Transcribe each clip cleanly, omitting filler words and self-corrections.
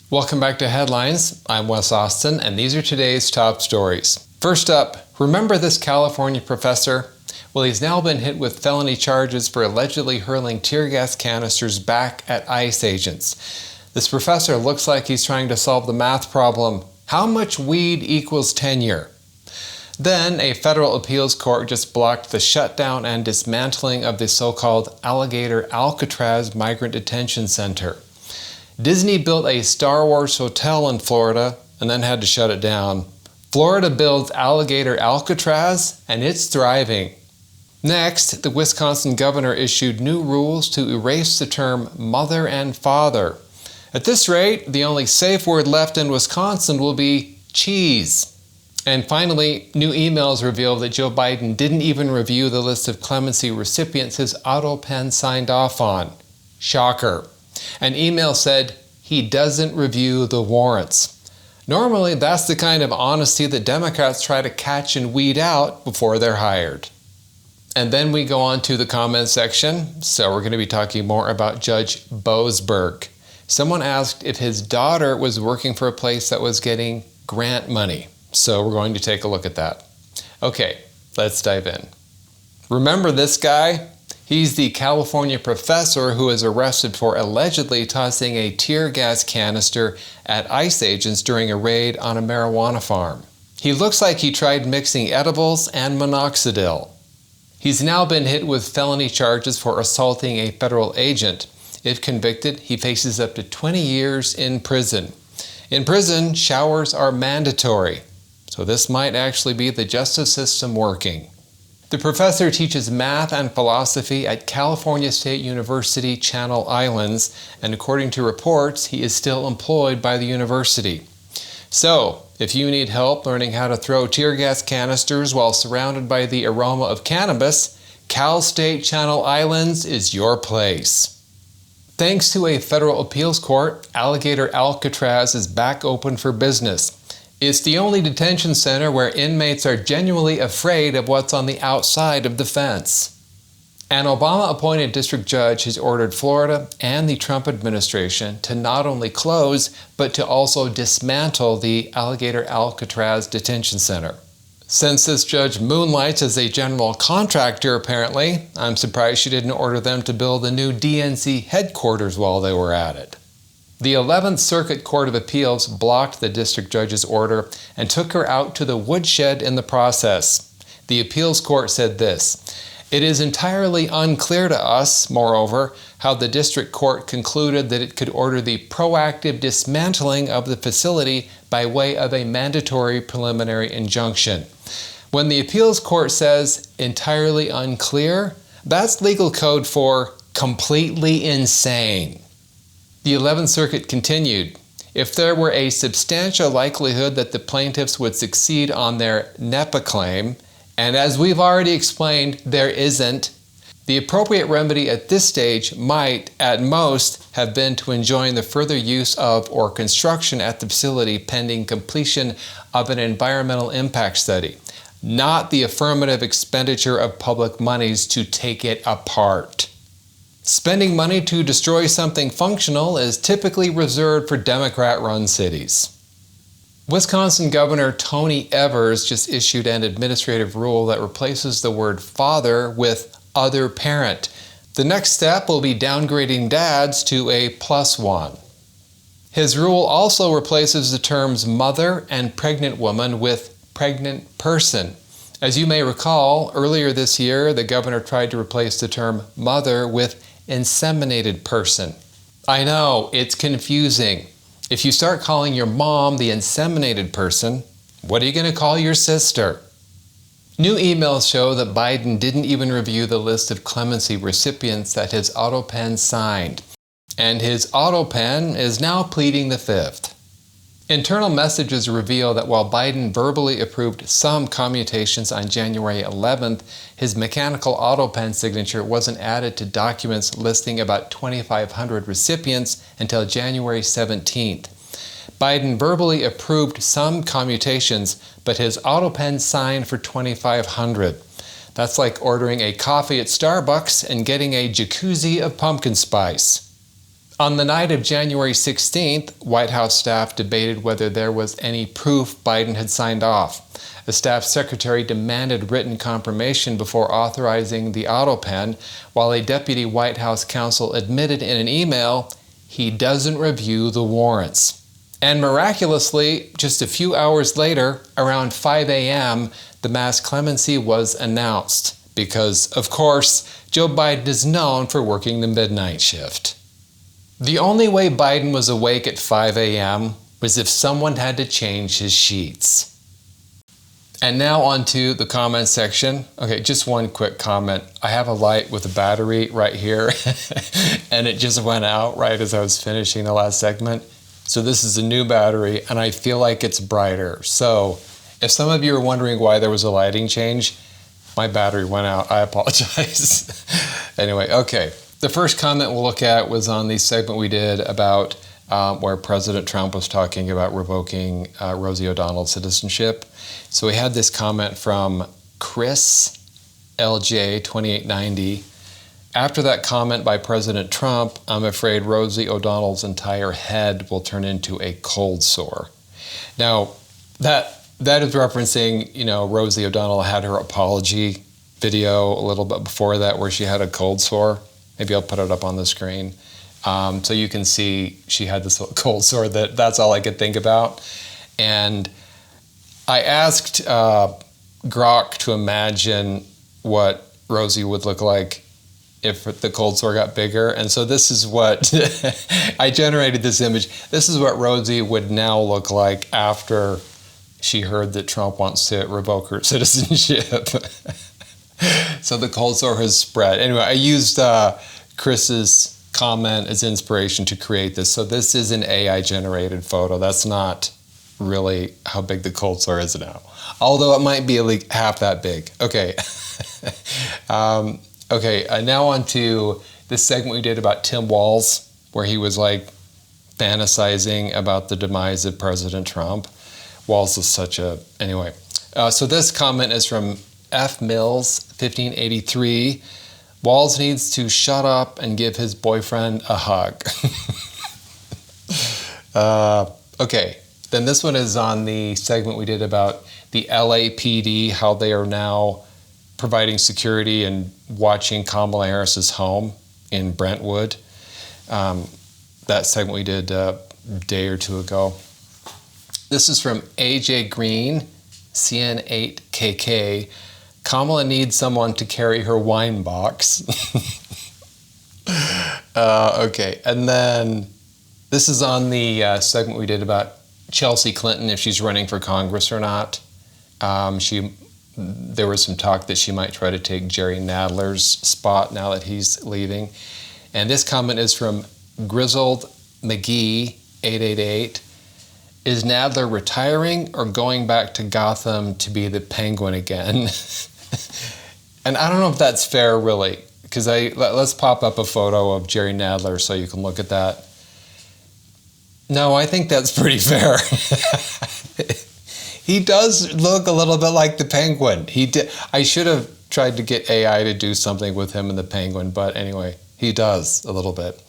Welcome back to Headlines. I'm Wes Austin, and these are today's top stories. First up, remember this California professor? Well, he's now been hit with felony charges for allegedly hurling tear gas canisters back at ICE agents. This professor looks like he's trying to solve the math problem. How much weed equals tenure? Then, a federal appeals court just blocked the shutdown and dismantling of the so-called Alligator Alcatraz migrant detention center. Disney built a Star Wars hotel in Florida and then had to shut it down. Florida builds Alligator Alcatraz and it's thriving. Next, the Wisconsin governor issued new rules to erase the term mother and father. At this rate, the only safe word left in Wisconsin will be cheese. And finally, new emails reveal that Joe Biden didn't even review the list of clemency recipients his auto pen signed off on. Shocker. An email said he doesn't review the warrants. Normally, that's the kind of honesty that Democrats try to catch and weed out before they're hired. And then we go on to the comment section. So we're going to be talking more about Judge Boasberg. Someone asked if his daughter was working for a place that was getting grant money. So we're going to take a look at that. Okay, let's dive in. Remember this guy? He's the California professor who was arrested for allegedly tossing a tear gas canister at ICE agents during a raid on a marijuana farm. He looks like he tried mixing edibles and minoxidil. He's now been hit with felony charges for assaulting a federal agent. If convicted, he faces up to 20 years in prison. In prison, showers are mandatory, so this might actually be the justice system working. The professor teaches math and philosophy at California State University, Channel Islands, and according to reports, he is still employed by the university. So, if you need help learning how to throw tear gas canisters while surrounded by the aroma of cannabis, Cal State Channel Islands is your place. Thanks to a federal appeals court, Alligator Alcatraz is back open for business. It's the only detention center where inmates are genuinely afraid of what's on the outside of the fence. An Obama-appointed district judge has ordered Florida and the Trump administration to not only close, but to also dismantle the Alligator Alcatraz detention center. Since this judge moonlights as a general contractor apparently, I'm surprised she didn't order them to build a new DNC headquarters while they were at it. The 11th Circuit Court of Appeals blocked the district judge's order and took her out to the woodshed in the process. The appeals court said this: "It is entirely unclear to us, moreover, how the district court concluded that it could order the proactive dismantling of the facility by way of a mandatory preliminary injunction." When the appeals court says entirely unclear, that's legal code for completely insane. The 11th Circuit continued, if there were a substantial likelihood that the plaintiffs would succeed on their NEPA claim, and as we've already explained, there isn't, the appropriate remedy at this stage might, at most, have been to enjoin the further use of or construction at the facility pending completion of an environmental impact study, not the affirmative expenditure of public monies to take it apart. Spending money to destroy something functional is typically reserved for Democrat-run cities. Wisconsin Governor Tony Evers just issued an administrative rule that replaces the word father with other parent. The next step will be downgrading dads to a +1. His rule also replaces the terms mother and pregnant woman with pregnant person. As you may recall, earlier this year, the governor tried to replace the term mother with inseminated person. I know, it's confusing. If you start calling your mom the inseminated person, what are you going to call your sister? New emails show that Biden didn't even review the list of clemency recipients that his auto pen signed, and his auto pen is now pleading the fifth. Internal messages reveal that while Biden verbally approved some commutations on January 11th, his mechanical auto pen signature wasn't added to documents listing about 2,500 recipients until January 17th. Biden verbally approved some commutations, but his auto pen signed for 2,500. That's like ordering a coffee at Starbucks and getting a jacuzzi of pumpkin spice. On the night of January 16th, White House staff debated whether there was any proof Biden had signed off. The staff secretary demanded written confirmation before authorizing the auto pen, while a deputy White House counsel admitted in an email he doesn't review the warrants. And miraculously, just a few hours later, around 5 a.m., the mass clemency was announced because, of course, Joe Biden is known for working the midnight shift. The only way Biden was awake at 5 a.m. was if someone had to change his sheets. And now on to the comment section. Okay, just one quick comment. I have a light with a battery right here, and it just went out right as I was finishing the last segment. So this is a new battery, and I feel like it's brighter. So if some of you are wondering why there was a lighting change, my battery went out. I apologize. Anyway, okay. The first comment we'll look at was on the segment we did about where President Trump was talking about revoking Rosie O'Donnell's citizenship. So we had this comment from Chris LJ 2890. After that comment by President Trump, I'm afraid Rosie O'Donnell's entire head will turn into a cold sore. Now, that is referencing, Rosie O'Donnell had her apology video a little bit before that where she had a cold sore. Maybe I'll put it up on the screen. So you can see she had this cold sore. That's all I could think about. And I asked Grok to imagine what Rosie would look like if the cold sore got bigger. And so this is what, I generated this image. This is what Rosie would now look like after she heard that Trump wants to revoke her citizenship. So the cold sore has spread. Anyway, I used Chris's comment as inspiration to create this. So this is an AI generated photo. That's not really how big the cold sore is now, although it might be like half that big. Okay. Now on to this segment we did about Tim Walz, where he was like fantasizing about the demise of President Trump. Walz is such a, anyway. So this comment is from F. Mills, 1583. Walz needs to shut up and give his boyfriend a hug. Okay, then this one is on the segment we did about the LAPD, how they are now providing security and watching Kamala Harris's home in Brentwood. That segment we did a day or two ago. This is from AJ Green, CN8KK. Kamala needs someone to carry her wine box. Okay, and then this is on the segment we did about Chelsea Clinton, if she's running for Congress or not. There was some talk that she might try to take Jerry Nadler's spot now that he's leaving. And this comment is from Grizzled McGee, 888. Is Nadler retiring or going back to Gotham to be the Penguin again? And I don't know if that's fair, really, because let's pop up a photo of Jerry Nadler so you can look at that. No, I think that's pretty fair. He does look a little bit like the Penguin. He did. I should have tried to get AI to do something with him and the Penguin, but anyway, he does a little bit.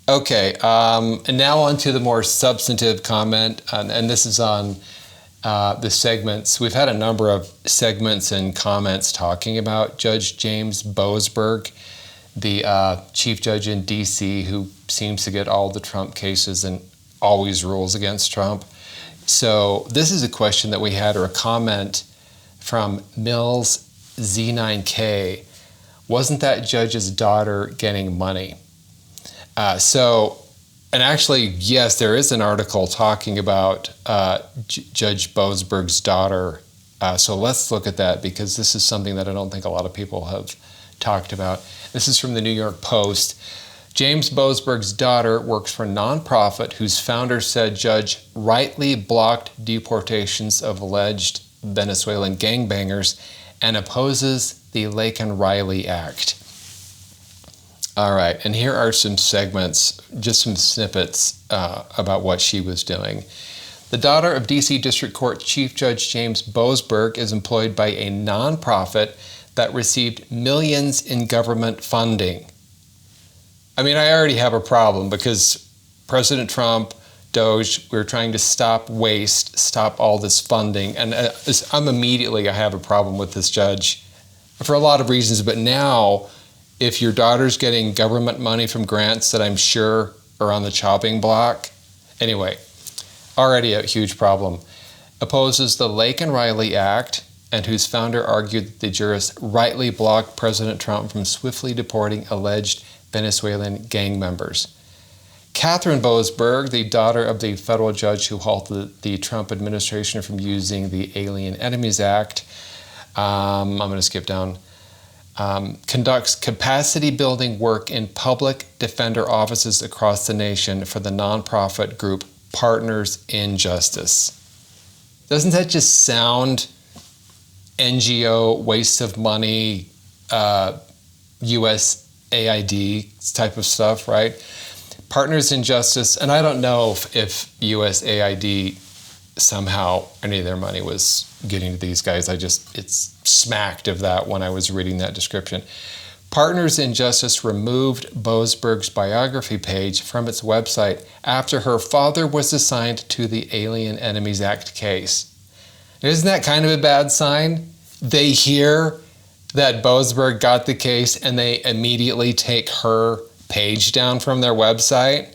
Okay, and now on to the more substantive comment, and this is on the segments. We've had a number of segments and comments talking about Judge James Boasberg, the chief judge in D.C. who seems to get all the Trump cases and always rules against Trump. So this is a question that we had, or a comment from Mills Z9K. Wasn't that judge's daughter getting money? And actually, yes, there is an article talking about Judge Boasberg's daughter. So let's look at that, because this is something that I don't think a lot of people have talked about. This is from the New York Post. James Boasberg's daughter works for a nonprofit whose founder said judge rightly blocked deportations of alleged Venezuelan gangbangers and opposes the Laken-Riley Act. All right, and here are some segments, just some snippets about what she was doing. The daughter of D.C. District Court Chief Judge James Boasberg is employed by a nonprofit that received millions in government funding. I mean, I already have a problem because President Trump, Doge, we're trying to stop waste, stop all this funding. And I have a problem with this judge for a lot of reasons. But now, if your daughter's getting government money from grants that I'm sure are on the chopping block, anyway, already a huge problem. Opposes the Lake and Riley Act, and whose founder argued that the jurist rightly blocked President Trump from swiftly deporting alleged Venezuelan gang members. Catherine Boasberg, the daughter of the federal judge who halted the Trump administration from using the Alien Enemies Act, I'm going to skip down, conducts capacity building work in public defender offices across the nation for the nonprofit group Partners in Justice. Doesn't that just sound NGO, waste of money, USAID type of stuff, right? Partners in Justice, and I don't know if USAID somehow any of their money was getting to these guys. It's smacked of that when I was reading that description. Partners in Justice removed Boasberg's biography page from its website after her father was assigned to the Alien Enemies Act case. Isn't that kind of a bad sign? They hear that Boasberg got the case and they immediately take her page down from their website.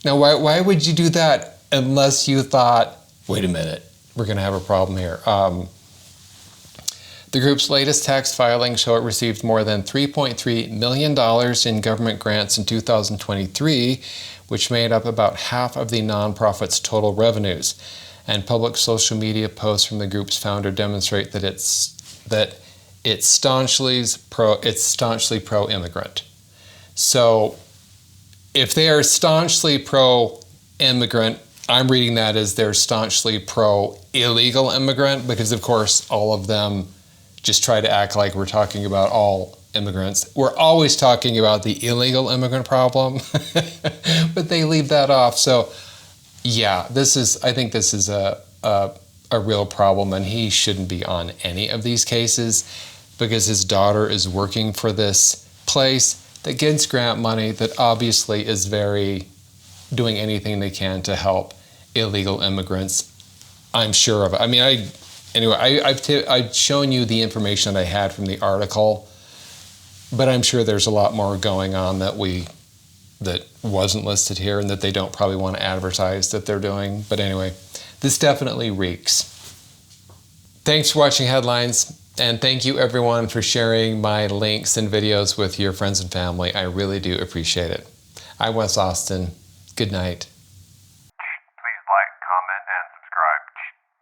Now, why would you do that unless you thought, wait a minute, we're going to have a problem here? The group's latest tax filings show it received more than $3.3 million in government grants in 2023, which made up about half of the nonprofit's total revenues. And public social media posts from the group's founder demonstrate that it's staunchly pro-immigrant. So if they are staunchly pro-immigrant, I'm reading that as they're staunchly pro-illegal immigrant, because of course all of them just try to act like we're talking about all immigrants. We're always talking about the illegal immigrant problem, but they leave that off. So yeah, I think this is a real problem, and he shouldn't be on any of these cases because his daughter is working for this place that gets grant money that obviously is doing anything they can to help illegal immigrants. I'm sure of it. I mean, I've shown you the information that I had from the article, but I'm sure there's a lot more going on that wasn't listed here and that they don't probably want to advertise that they're doing. But anyway, this definitely reeks. Thanks for watching Headlines, and thank you everyone for sharing my links and videos with your friends and family. I really do appreciate it. I'm Wes Austin. Good night. Please like, comment, and subscribe.